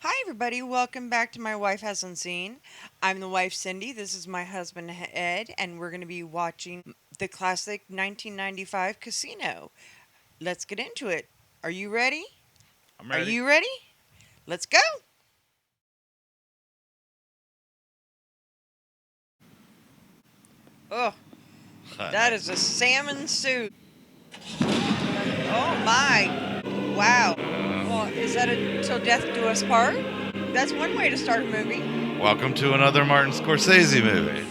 Hi, everybody. Welcome back to My Wife Hasn't Seen. I'm the wife, Cindy. This is my husband, Ed, and we're going to be watching the classic 1995 Casino. Let's get into it. Are you ready? I'm Are ready. you ready? Let's go. Oh, that is a salmon suit. Oh, my. Wow. Well, is that a Till Death Do Us Part? That's one way to start a movie. Welcome to another Martin Scorsese movie.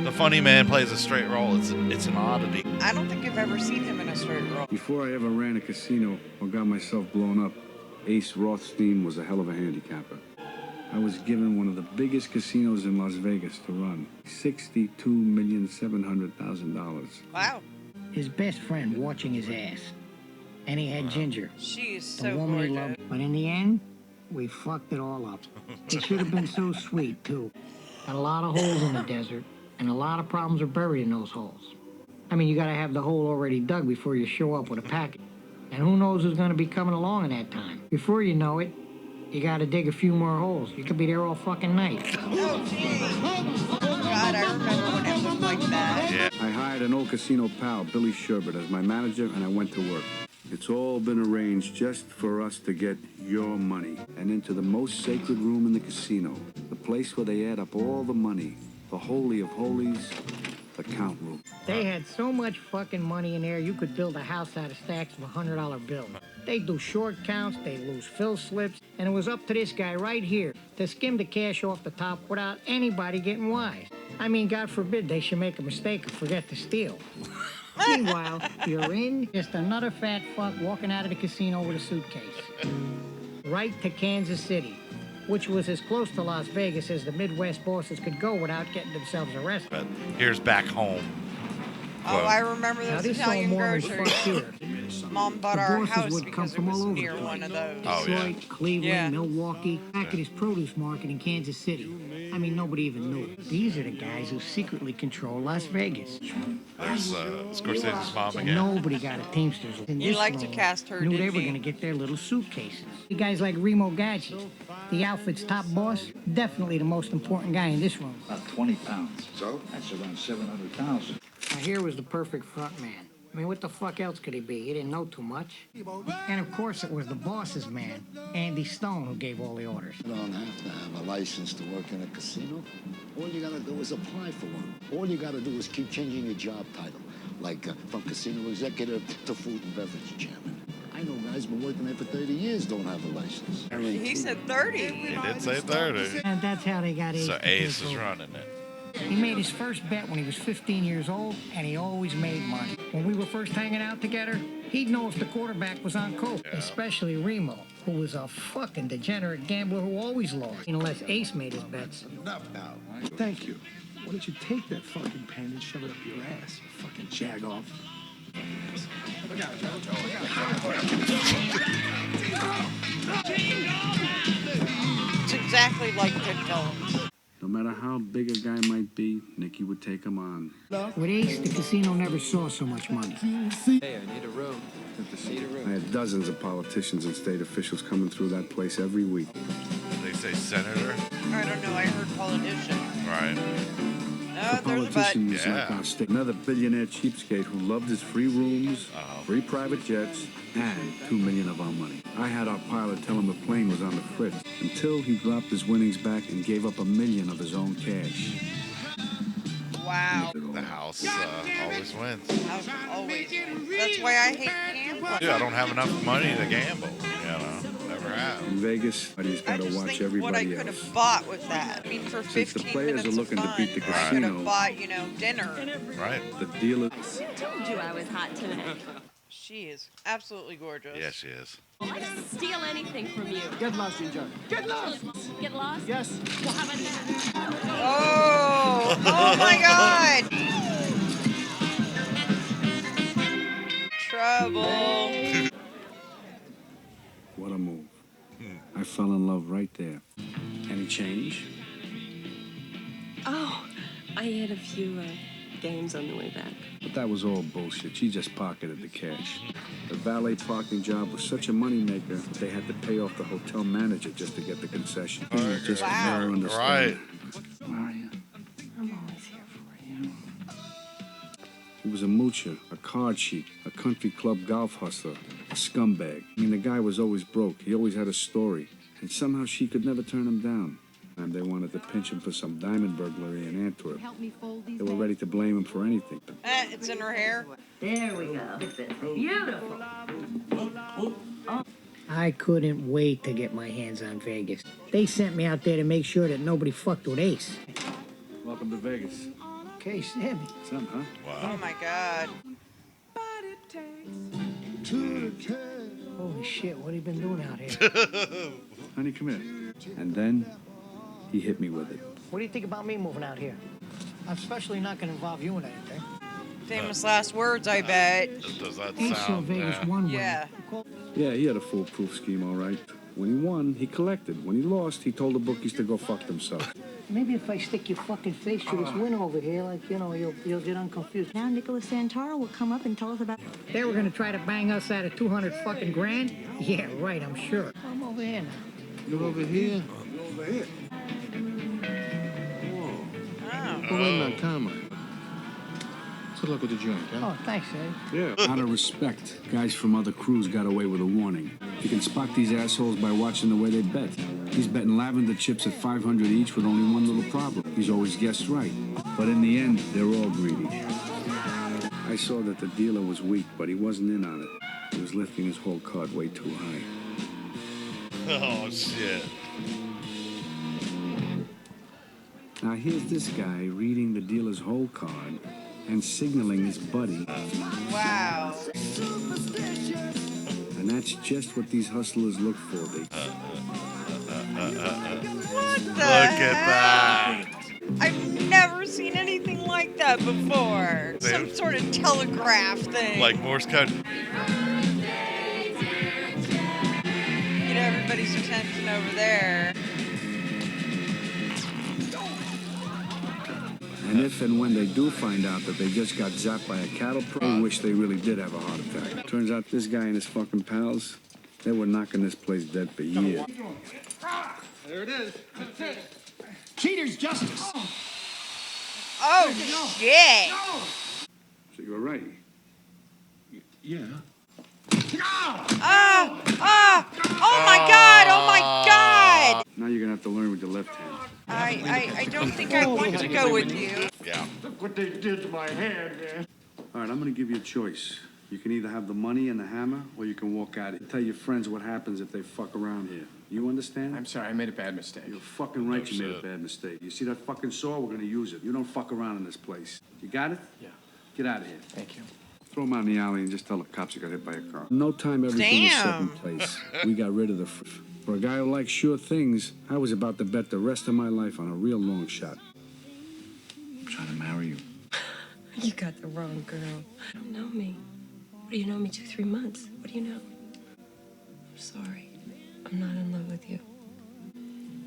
The funny man plays a straight role. It's an oddity. I don't think I've ever seen him in a straight role. Before I ever ran a casino or got myself blown up, Ace Rothstein was a hell of a handicapper. I was given one of the biggest casinos in Las Vegas to run, $62,700,000. Wow. His best friend watching his ass. And he had Ginger, She is the so woman he gorgeous. loved. But in the end, we fucked it all up. It should have been so sweet, too. Got a lot of holes in the desert, and a lot of problems are buried in those holes. I mean, you gotta have the hole already dug before you show up with a package. And who knows who's gonna be coming along in that time. Before you know it, you gotta dig a few more holes. You could be there all fucking night. Oh, gee. God, I remember when it looked like that. Yeah. I hired an old casino pal, Billy Sherbert, as my manager, and I went to work. It's all been arranged just for us to get your money and into the most sacred room in the casino, the place where they add up all the money, the holy of holies, the count room. They had so much fucking money in there, you could build a house out of stacks of $100 bills. They'd do short counts, they'd lose fill slips, and it was up to this guy right here to skim the cash off the top without anybody getting wise. I mean, God forbid they should make a mistake and forget to steal. Meanwhile, you're in, just another fat fuck walking out of the casino with a suitcase. Right to Kansas City, which was as close to Las Vegas as the Midwest bosses could go without getting themselves arrested. But here's back home. Oh, I remember Now, those this Italian old Mormon groceries. fuck here. Mom bought The our bosses house would come because it from was all over near the place. one of those. Oh, yeah. Detroit, Cleveland, Yeah. Milwaukee, back at his produce market in Kansas City. I mean, nobody even knew. These are the guys who secretly control Las Vegas. There's Scorsese's mom And again. nobody got a Teamsters. In He this liked to role, cast her, knew they didn't were he? going to get their little suitcases. The guys like Remo Gaggi, the outfit's top boss, definitely the most important guy in this room. About 20 pounds. So? That's around 700,000. Now, here was the perfect front man. I mean, what the fuck else could he be? He didn't know too much. And of course, it was the boss's man, Andy Stone, who gave all the orders. You don't have to have a license to work in a casino. All you gotta do is apply for one. All you gotta do is keep changing your job title, like from casino executive to food and beverage chairman. I know guys been working there for 30 years don't have a license. He said 30. He did say 30. And that's how they got Ace. So to Ace take is over. running it. He made his first bet when he was 15 years old, and he always made money. When we were first hanging out together, he'd know if the quarterback was on coke, especially Remo, who was a fucking degenerate gambler who always lost, unless Ace made his bets. Enough now. Thank you. Why don't you take that fucking pen and shove it up your ass, you fucking jag off? It's exactly like Goodfellas. No matter how big a guy might be, Nicky would take him on. With Ace, the casino never saw so much money. Hey, I need a room. I had dozens of politicians and state officials coming through that place every week. They say senator, I don't know. I heard politician. right? No, The there's a but. politicians Yeah. like our state. Another billionaire cheapskate who loved his free rooms, free private jets, and $2 million of our money. I had our pilot tell him the plane was on the fritz until he dropped his winnings back and gave up $1 million of his own cash. Wow. The house always wins. House always wins. That's why I hate gambling. Yeah, I don't have enough money to gamble. You know, never have. In Vegas, he's I got to just watch think of what I everybody could else. have bought with that. I mean, for Since the 15 players minutes are of looking to fun, beat the I could casino. have bought, dinner. Right? The dealer. Told you I was hot today. She is absolutely gorgeous. Yeah, she is. I didn't steal anything from you. Get lost, Ginger. Get lost! Get lost? Yes. Well, how about that? Oh! Oh my God! Trouble. What a move. I fell in love right there. Any change? Oh, I had a few games on the way back. The But that was all bullshit. She just pocketed the cash. The valet parking job was such a moneymaker that they had to pay off the hotel manager just to get the concession. Just Wow. never understand. Right. Where are you? I'm always here for you. He was a moocher, a card cheat, a country club golf hustler, a scumbag. I mean, the guy was always broke. He always had a story. And somehow she could never turn him down. And they wanted to pinch him for some diamond burglary in Antwerp. They were ready to blame him for anything. It's in her hair. There we go. Beautiful. I couldn't wait to get my hands on Vegas. They sent me out there to make sure that nobody fucked with Ace. Welcome to Vegas. Okay, Sammy. Some, huh? Oh my God. Holy shit, what have you been doing out here? Honey, come here. And then he hit me with it. What do you think about me moving out here? I'm especially not going to involve you in anything. Famous last words, I bet. Does that Ace saw sound? Vegas one way. Yeah. Yeah, he had a foolproof scheme, all right. When he won, he collected. When he lost, he told the bookies to go fuck themselves. Maybe if I stick your fucking face through this window over here, like, you know, you'll get unconfused. Now Nicholas Santoro will come up and tell us about... They were going to try to bang us out of 200 fucking grand? Yeah, right, I'm sure. I'm over here now. You're over here? You're over here. Oh, wait a minute, camera. Good luck with the joint, huh? Oh, thanks, Eddie. Yeah. Out of respect, guys from other crews got away with a warning. You can spot these assholes by watching the way they bet. He's betting lavender chips at 500 each with only one little problem. He's always guessed right. But in the end, they're all greedy. I saw that the dealer was weak, but he wasn't in on it. He was lifting his whole card way too high. Oh, shit. Now here's this guy reading the dealer's whole card and signaling his buddy. Wow. And that's just what these hustlers look for. They What the Look at that. I've never seen anything like that before. Some sort of telegraph thing. Like Morse code. Get everybody's attention over there. And if and when they do find out that they just got zapped by a cattle pro, they wish they really did have a heart attack. Turns out this guy and his fucking pals, they were knocking this place dead for years. There it is. Cheater's justice. Oh, shit. So you're right. Yeah. Oh my God, oh my God. Now you're gonna have to learn with your left hand. I don't think I want to go with you. Yeah. Look what they did to my hand, man. All right, I'm gonna give you a choice. You can either have the money and the hammer, or you can walk out. Tell your friends what happens if they fuck around here. You understand? I'm sorry, I made a bad mistake. You're fucking right. You made a bad mistake. You see that fucking saw? We're gonna use it. You don't fuck around in this place. You got it? Yeah. Get out of here. Thank you. Throw him out in the alley and just tell the cops you got hit by a car. No time, everything was set in Damn. place. We got rid of the. For a guy who likes sure things, I was about to bet the rest of my life on a real long shot. I'm trying to marry you. You got the wrong girl. You don't know me. What do you know me 2-3 months? What do you know? I'm sorry. I'm not in love with you.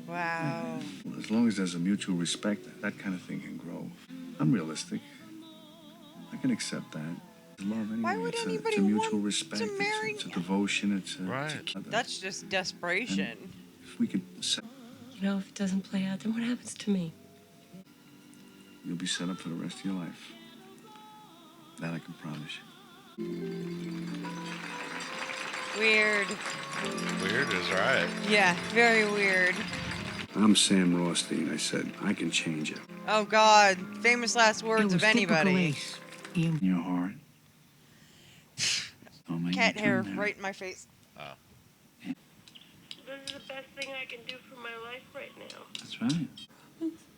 Wow. Well, as long as there's a mutual respect, that kind of thing can grow. I'm realistic. I can accept that. Love anyway. Why would it's anybody a mutual want respect. to marry It's a devotion. It's a, Right. It's a, That's just desperation. if we could set, You know, if it doesn't play out, then what happens to me? you'll be set up for the rest of your life. That I can promise you. Weird. Weird is right. Yeah, very weird. I'm Sam Rothstein. I said I can change it. Oh God, famous last It words was of typical anybody. Ace. Ian. In your heart. Don't make Cat me hair turn there. right in my face. This is the best thing I can do for my life right now. That's right.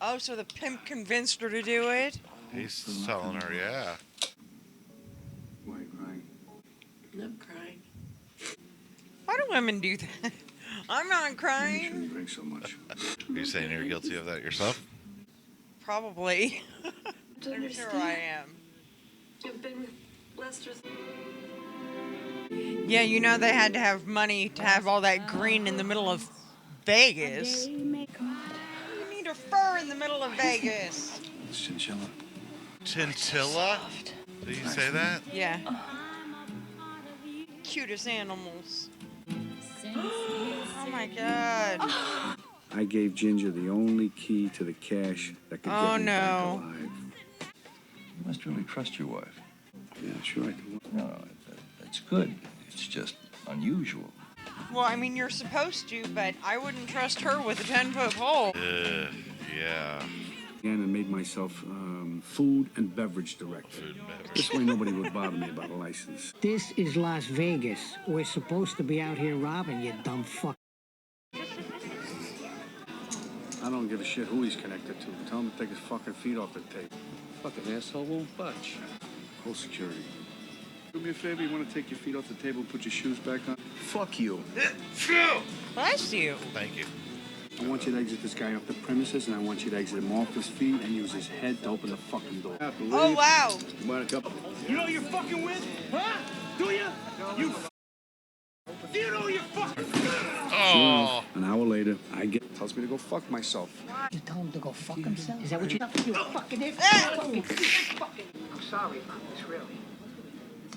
Oh, so the pimp convinced her to do it? He's telling her, yeah. Why are you crying? I'm crying. Why do women do that? I'm not Make sure you crying. drink so much. Are you saying you're guilty of that yourself? Probably. Do you I'm sure understand? I am. You've been with Lester's. Yeah, you know they had to have money to have all that green in the middle of Vegas. You need a fur in the middle of Vegas. It's chinchilla. Chinchilla? Did you say that? Yeah. Cutest animals. Oh my god. I gave Ginger the only key to the cash that could Oh get me back no. alive. You must really trust your wife. Yeah, sure I do. No, that's good. It's just unusual. Well, I mean, you're supposed to, but I wouldn't trust her with a 10-foot pole. Yeah. And made myself food and beverage director. Food and beverage. This way nobody would bother me about a license. This is Las Vegas. We're supposed to be out here robbing, you dumb fuck. I don't give a shit who he's connected to. Tell him to take his fucking feet off the table. Fucking asshole won't budge. Call security. Do me a favor, you want to take your feet off the table and put your shoes back on? Fuck you. Bless you. Thank you. I want you to exit this guy off the premises, and I want you to exit him off his feet and use his head to open the fucking door. Oh, wow. You know you're fucking with? Huh? Do you? You do you know you're fucking? Oh. An hour later, tells me to go fuck myself. You told him to go fuck himself? Is that what you fucking did? I'm sorry about this, really.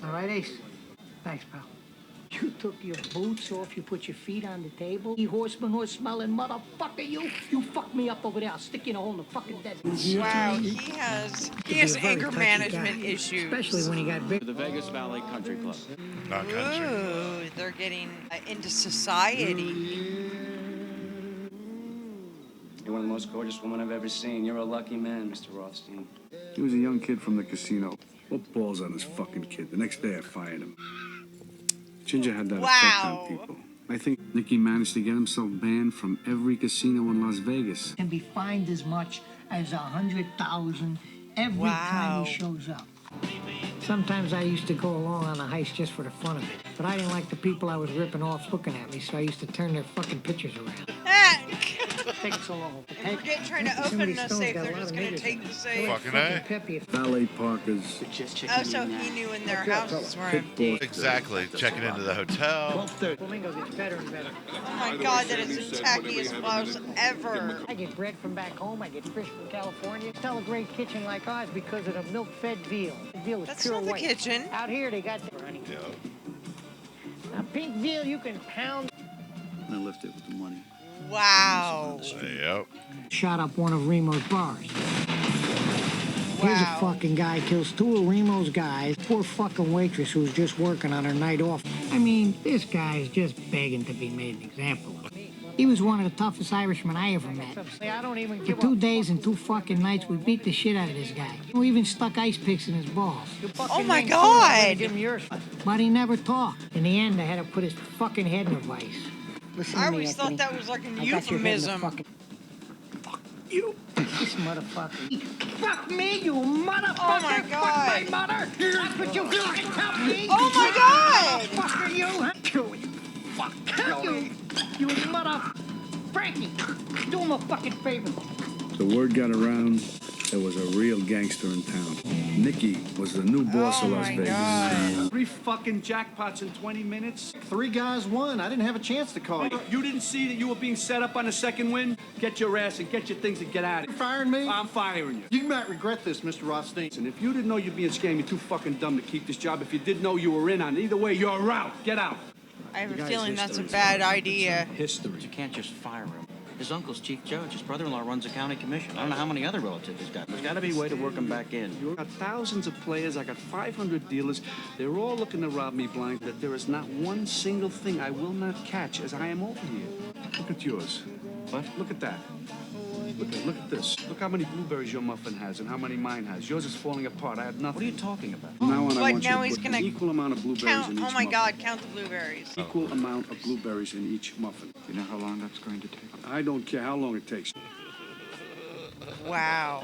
All right, Ace. Thanks, pal. You took your boots off, you put your feet on the table. You horse-smelling motherfucker, you fucked me up over there. I'll stick you in a hole in the fucking desert. Wow, he has anger management issues. Especially when he got big. The Vegas Valley Country Club. Not country. Ooh, they're getting into society. You're one of the most gorgeous women I've ever seen. You're a lucky man, Mr. Rothstein. He was a young kid from the casino. What balls on this fucking kid? The next day I fired him. Ginger had that effect on people. I think Nicky managed to get himself banned from every casino in Las Vegas. Can be fined as much as 100,000 every time he shows up. Sometimes I used to go along on the heist just for the fun of it, but I didn't like the people I was ripping off looking at me, so I used to turn their fucking pictures around. Take so long. And forget trying to open the safe, they're just going to take the safe. Fucking A. Valet parkers. Oh, so he knew in their houses were empty. Exactly. Checking into the hotel. Flamingo gets better and better. Oh my god, that is the tackiest blouse ever. I get bread from back home, I get fish from California. Tell a great kitchen like ours because of the milk-fed veal. The veal is That's pure not the white. kitchen. Out here they got the honey. Yeah. Now pink veal you can pound. I lift it with the money. Wow. Yep. Shot up one of Remo's bars. Here's a fucking guy kills two of Remo's guys. Poor fucking waitress who's just working on her night off. I mean, this guy's just begging to be made an example of. He was one of the toughest Irishmen I ever met. For 2 days and 2 fucking nights, we beat the shit out of this guy. We even stuck ice picks in his balls. Oh my god! But he never talked. In the end, I had to put his fucking head in a vice. Listen I to me, always thought Anthony. that was like a I got your head in the euphemism. fucking... You! This motherfucker. Fuck me, you motherfucker! Oh my god! Fuck my mother! That's what you fucking tell me! Oh my god! Fucker, you! Kill you! Fuck! Kill you! You mother... Frankie! Do him a fucking favor. The word got around there was a real gangster in town. Nicky was the new boss of Las Vegas. God. 3 fucking jackpots in 20 minutes. 3 guys won. I didn't have a chance to call you. You didn't see that you were being set up on a second win? Get your ass and get your things and get out of here. You firing me? I'm firing you. You might regret this, Mr. Rothstein. And if you didn't know you're being scammed, you're too fucking dumb to keep this job. If you didn't know you were in on it, either way, you're out. Get out. I have a feeling that's a bad idea. History. You can't just fire him. His uncle's chief judge. His brother-in-law runs a county commission. I don't know how many other relatives he's got. There's got to be a way to work him back in. You got thousands of players. I got 500 dealers. They're all looking to rob me blind. That there is not one single thing I will not catch as I am over here. Look at yours. What? Look at that. Look at this. Look how many blueberries your muffin has and how many mine has. Yours is falling apart. I have nothing. What are you talking about? From now on, I Like, want you now to he's put gonna an equal amount of blueberries Count. in each Oh my muffin. god, count the blueberries. Equal amount of blueberries in each muffin. You know how long that's going to take? I don't care how long it takes. Wow.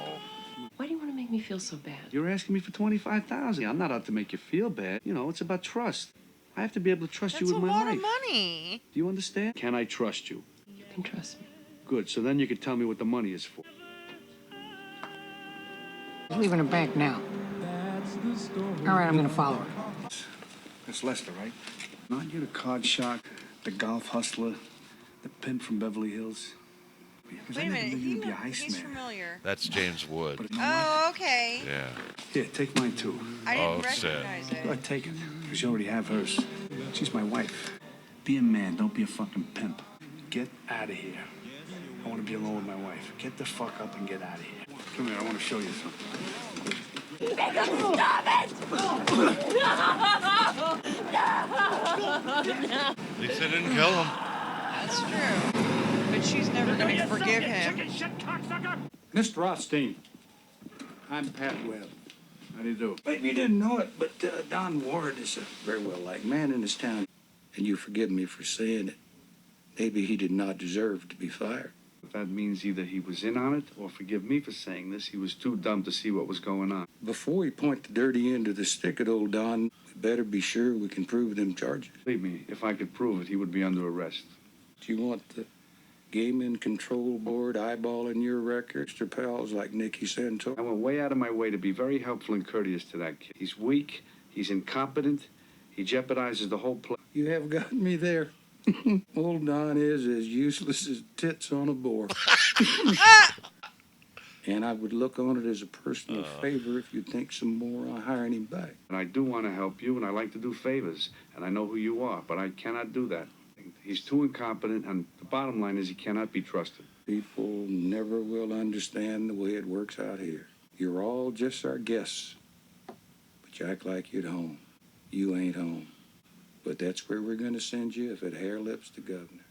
Why do you want to make me feel so bad? You're asking me for $25,000. I'm not out to make you feel bad. You know, it's about trust. I have to be able to trust That's you a with my lot life. of money. Do you understand? Can I trust you? You can trust me. Good. So then you can tell me what the money is for. He's leaving the bank now. All right, I'm gonna follow her. That's Lester, right? Aren't you the card shark, the golf hustler, the pimp from Beverly Hills? Because Wait I a never minute, knew you'd be a heist he's man. familiar. That's James Wood. But you know Oh, okay. Yeah. Here, take mine too. I didn't Oh, shit. recognize Go ahead, it. take it. Because you already have hers. She's my wife. Be a man, don't be a fucking pimp. Get out of here. I want to be alone with my wife. Get the fuck up and get out of here. Come here, I want to show you something. At least they didn't kill him. That's true. But she's never going to forgive him. Mr. Rothstein, I'm Pat Webb. How do you do? Maybe you didn't know it, but Don Ward is a very well-liked man in this town. And you forgive me for saying it. Maybe he did not deserve to be fired. That means either he was in on it, or forgive me for saying this, he was too dumb to see what was going on. Before we point the dirty end of the stick at old Don, we better be sure we can prove them charges. Believe me, if I could prove it, he would be under arrest. Do you want the Gaming Control Board eyeballing your records to pals like Nicky Santor? I went way out of my way to be very helpful and courteous to that kid. He's weak, he's incompetent, he jeopardizes the whole play. You have gotten me there. Old Don is as useless as tits on a boar. And I would look on it as a personal favor if you'd think some more on hiring him back. And I do want to help you, and I like to do favors, and I know who you are, but I cannot do that. He's too incompetent, and the bottom line is he cannot be trusted. People never will understand the way it works out here. You're all just our guests, but you act like you're at home. You ain't home. But that's where we're going to send you if it hair lips the governor.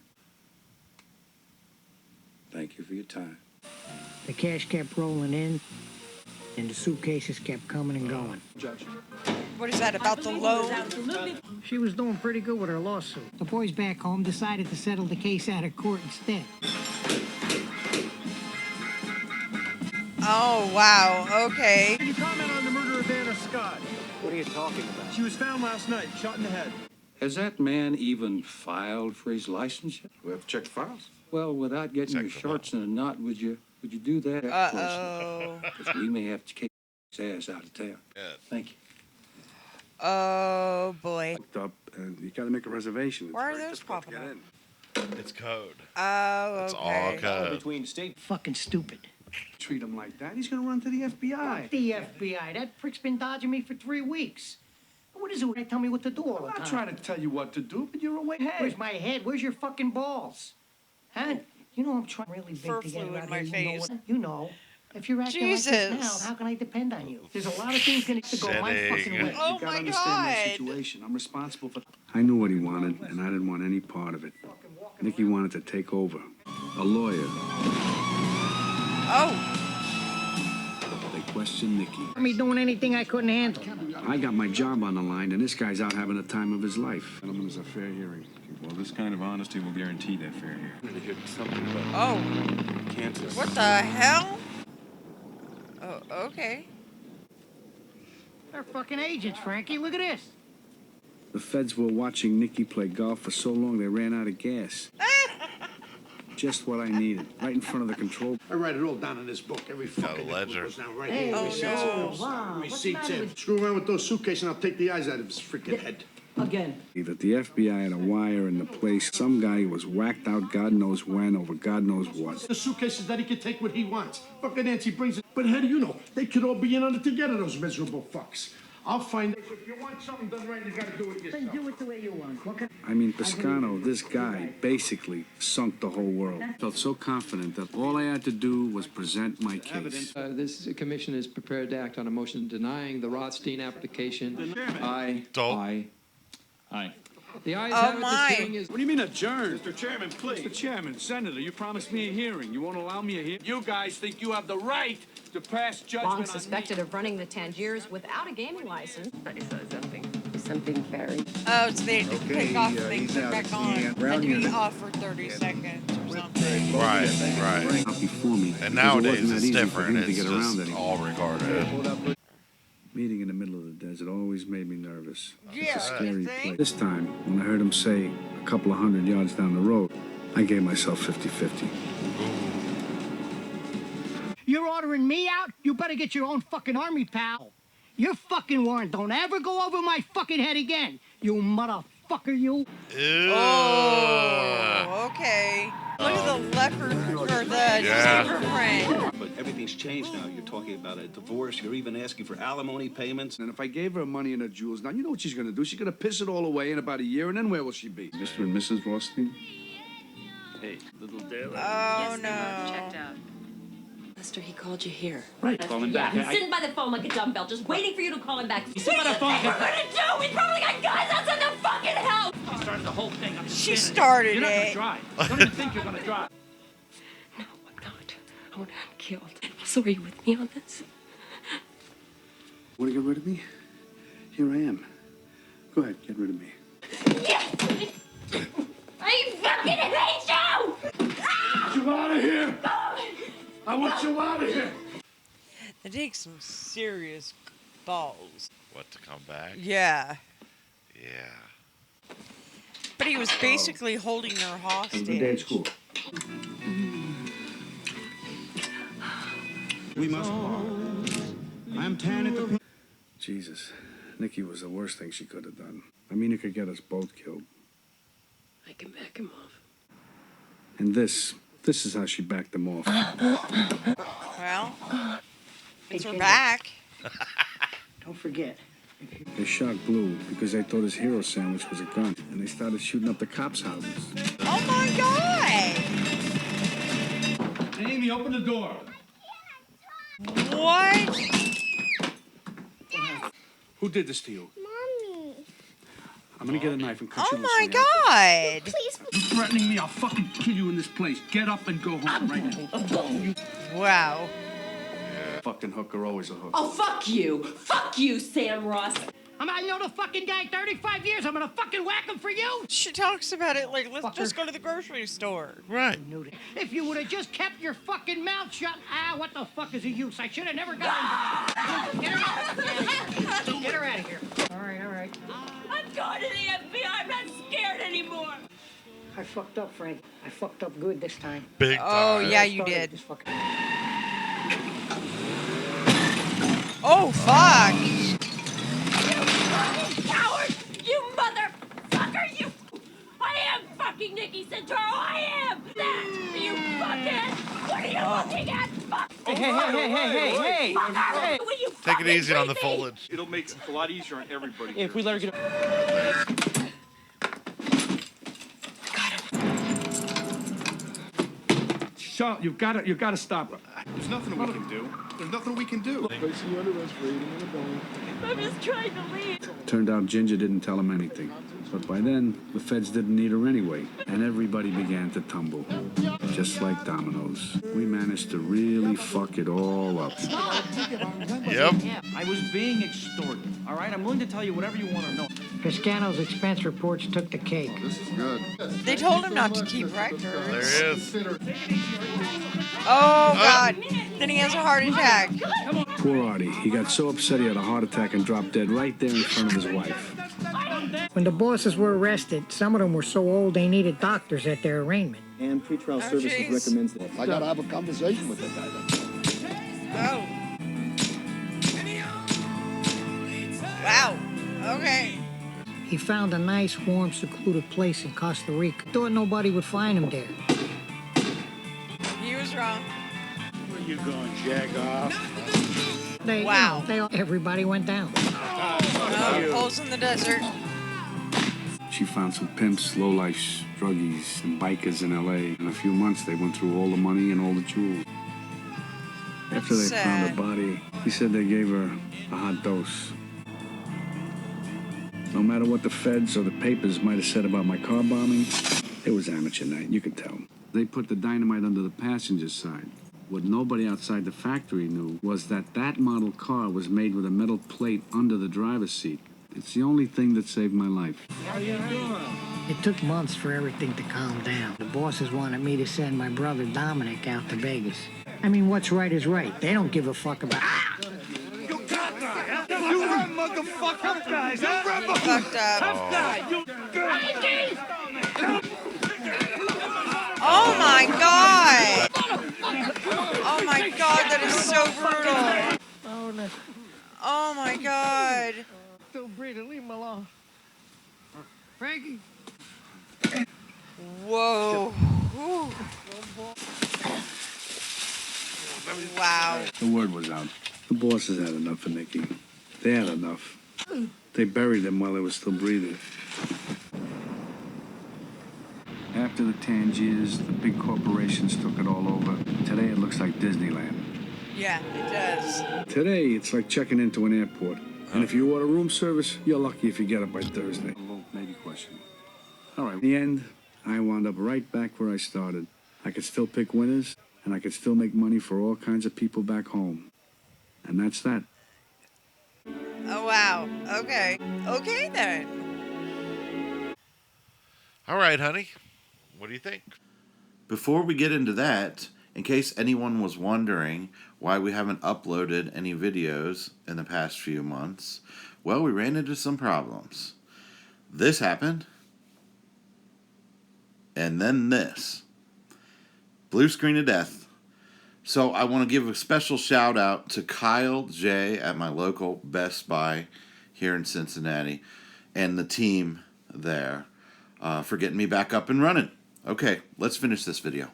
Thank you for your time. The cash kept rolling in, and the suitcases kept coming and going. Judge. What is that, about the loan? She was doing pretty good with her lawsuit. The boys back home decided to settle the case out of court instead. Oh, wow. Okay. Can you comment on the murder of Anna Scott? What are you talking about? She was found last night, shot in the head. Has that man even filed for his license yet? We have to check the files. Well, without getting your shorts in a knot, would you do that? Uh-oh. Because we may have to kick his ass out of town. Yeah. Thank you. Oh, boy. Up, and you got to make a reservation. Why are those popping up? It's code. Oh, It's all okay. code. Between state. Fucking stupid. Treat him like that, he's gonna run to the FBI. Fuck the FBI. That prick's been dodging me for 3 weeks. What is it when they tell me what to do all the I'm time? not trying to tell you what to do, but you're a way ahead. Where's my head? Where's your fucking balls? Huh? You know I'm trying really big Fur to get flew around in my here. face. You know. If you're acting like this Jesus. now, how can I depend on you? There's a lot of things going to go my Sitting. fucking way. Oh, You gotta my understand my God. situation. I'm responsible for. I knew what he wanted, and I didn't want any part of it. Nicky wanted to take over. A lawyer. Oh, They questioned Nicky. Me doing anything I couldn't handle. I got my job on the line, and this guy's out having the time of his life. Gentlemen, is a fair hearing. Well, this kind of honesty will guarantee that fair hearing. I'm gonna hear something about oh. Kansas. What the hell? Oh, okay. They're fucking agents, Frankie. Look at this. The feds were watching Nicky play golf for so long they ran out of gas. Just what I needed, right in front of the control. I write it all down in this book. Every fucking ledger. goes down right Hey, here. oh, Receipts no. in. Wow, what's the Receipts matter in. with- Screw around with those suitcases and I'll take the eyes out of his freaking head. Again. That the FBI had a wire in the place. Some guy was whacked out God knows when over God knows what. The suitcases that he can take what he wants. Fucking Nancy brings it. But how do you know? They could all be in on it together, those miserable fucks. I'll find out. If you want something done right, you gotta do it Then yourself. do it the way you want. What can... I mean, Piscano, this guy, basically sunk the whole world. Felt so confident that all I had to do was present my case. This commission is prepared to act on a motion denying the Rothstein application. Aye. Don't. Aye. Aye. The ayes Oh, have it. my. This hearing is. What do you mean adjourned? Mr. Chairman, please. Mr. Chairman, Senator, you promised me a hearing. You won't allow me a hearing? You guys think you have the right to pass judgment Long on suspected me? of running the Tangiers without a gaming license. I saw something very. Oh, so they had to Okay, click off he's and then out. click back on. Yeah, Had Brown to be unit. off for 30 seconds or something. Right. Out before me. And because it nowadays wasn't that it's easy for different. him to It's get around just anymore. all recorded. Meeting in the middle of the desert always made me nervous. Yeah, It's a you scary think? place. This time, when I heard him say a couple of 100 yards down the road, I gave myself 50-50. You're ordering me out? You better get your own fucking army, pal. You're fucking warned. Don't ever go over my fucking head again. You motherfucker, you. Ew. Oh, okay. Look at the leopard, or the Yeah. different. But everything's changed now. You're talking about a divorce. You're even asking for alimony payments. And if I gave her money and her jewels, now you know what she's gonna do. She's gonna piss it all away in about a year, and then where will she be? Mr. and Mrs. Rothstein? Hey, little Dale. Oh no. Checked out. Lester, he called you here. Right, call him back. He's sitting by the phone like a dumbbell, just waiting for you to call him back. He's sitting by the phone. What are you gonna do? We probably got guys outside the fucking house. She started the whole thing. She started You're not it. gonna drive. Don't even think you're gonna drive. No, I'm not. I want to have killed. So are you with me on this? Want to get rid of me? Here I am. Go ahead, get rid of me. I fucking hate you! Get you out of here! I want you out of here! That takes some serious balls. What, to come back? Yeah. Yeah. But he was basically holding her Have a good day at hostage. school. We must part. I'm tearing at the... Jesus, Nikki was the worst thing she could have done. I mean, it could get us both killed. I can back him off. And this is how she backed them off. Well, it's her back. Don't forget. They shot Blue because they thought his hero sandwich was a gun, and they started shooting up the cops' houses. Oh my god! Amy, open the door. What? Who did this to you? Mommy. I'm gonna get a knife and cut Oh you my loose. god! Please. You threatening me? I'll fucking kill you in this place. Get up and go home right now. Wow. Fucking hooker, always a hooker. Oh, fuck you. Fuck you, Sam Ross. I know the fucking guy 35 years. I'm gonna fucking whack him for you. She talks about it like, let's Fucker. just go to the grocery store. Right. If you would have just kept your fucking mouth shut. What the fuck is the use? I should have never gotten. Get her out of here. Get her out of here. All right. I'm going to the FBI. I'm not scared anymore. I fucked up, Frank. I fucked up good this time. Big Oh, time. yeah, you Started did. this fucking- Oh, fuck! Coward! You motherfucker! You! I am fucking Nikki Santoro! I am! That! You fuckhead! What are you looking at? Fuck! Hey. Fucker! Will you Take it fucking easy on the leave me? foliage. It'll make it a lot easier on everybody. If we let her get... Charlotte, you've got to stop her. There's nothing we can do. There's nothing we can do. I'm just trying to leave. Turned out Ginger didn't tell him anything. But by then, the feds didn't need her anyway, and everybody began to tumble. Just like dominoes. We managed to really fuck it all up. Yep. I was being extorted, all right? I'm willing to tell you whatever you want to know. Piscano's expense reports took the cake. This is good. They told him not to keep records. There he is. Oh, God. Then he has a heart attack. Poor Artie. He got so upset he had a heart attack and dropped dead right there in front of his wife. When the bosses were arrested, some of them were so old they needed doctors at their arraignment. And pretrial services jeez. recommends that. I gotta have a conversation with the guy then. Oh. Wow. Okay. He found a nice, warm, secluded place in Costa Rica. Thought nobody would find him there. He was wrong. Where you going, jag off? Wow. Everybody went down. Holes in the desert. She found some pimps, lowlife druggies, and bikers in L.A. In a few months, they went through all the money and all the jewels. After they found her body, he said they gave her a hot dose. No matter what the feds or the papers might have said about my car bombing, it was amateur night, you could tell. They put the dynamite under the passenger side. What nobody outside the factory knew was that that model car was made with a metal plate under the driver's seat. It's the only thing that saved my life. How you doing? It took months for everything to calm down. The bosses wanted me to send my brother Dominic out to Vegas. I mean, what's right is right. They don't give a fuck about... You got that, huh? You run, motherfucker! Tough guys, huh? You run, Fucked up. Tough guy! You... Oh my god! Oh my god, that is so brutal. Oh, no. Oh my god. Still breathing. Leave him alone. Frankie. Whoa. Whew. Wow. The word was out. The bosses had enough of Nicky. They had enough. They buried him while he was still breathing. After the Tangiers, the big corporations took it all over. Today it looks like Disneyland. Yeah, it does. Today it's like checking into an airport. And if you order room service, you're lucky if you get it by Thursday. A little maybe question. All right. In the end, I wound up right back where I started. I could still pick winners, and I could still make money for all kinds of people back home. And that's that. Oh, wow. Okay. Okay, then. All right, honey. What do you think? Before we get into that, in case anyone was wondering why we haven't uploaded any videos in the past few months, well, we ran into some problems. This happened, and then this. Blue screen of death. So I want to give a special shout out to Kyle J at my local Best Buy here in Cincinnati and the team there for getting me back up and running. Okay, let's finish this video.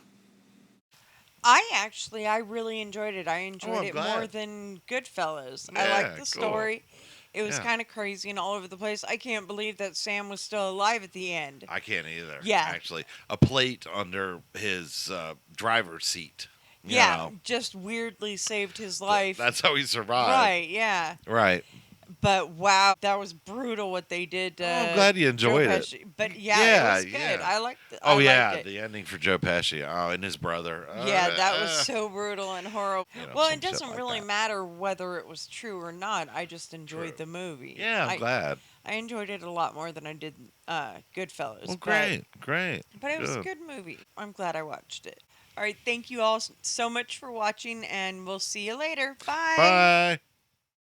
I really enjoyed it. I enjoyed I'm it glad. more than Goodfellas. I Yeah, liked the cool. story. It was Yeah. kind of crazy and all over the place. I can't believe that Sam was still alive at the end. I can't either. Yeah. Actually, a plate under his driver's seat. You Yeah, know. just weirdly saved his life. That's how he survived. Right, yeah. Right. But wow, that was brutal what they did. I'm glad you enjoyed Joe it. Pesci. But yeah, it was good. Yeah. I liked it. Oh, I yeah, liked it. the ending for Joe Pesci. Oh, and his brother. Yeah, that was so brutal and horrible. You know, Well, some it shit doesn't like really that. matter whether it was true or not. I just enjoyed the movie. Yeah, I'm glad. I enjoyed it a lot more than I did Goodfellas. Well, great. But it was a good movie. I'm glad I watched it. All right, thank you all so much for watching, and we'll see you later. Bye. Bye.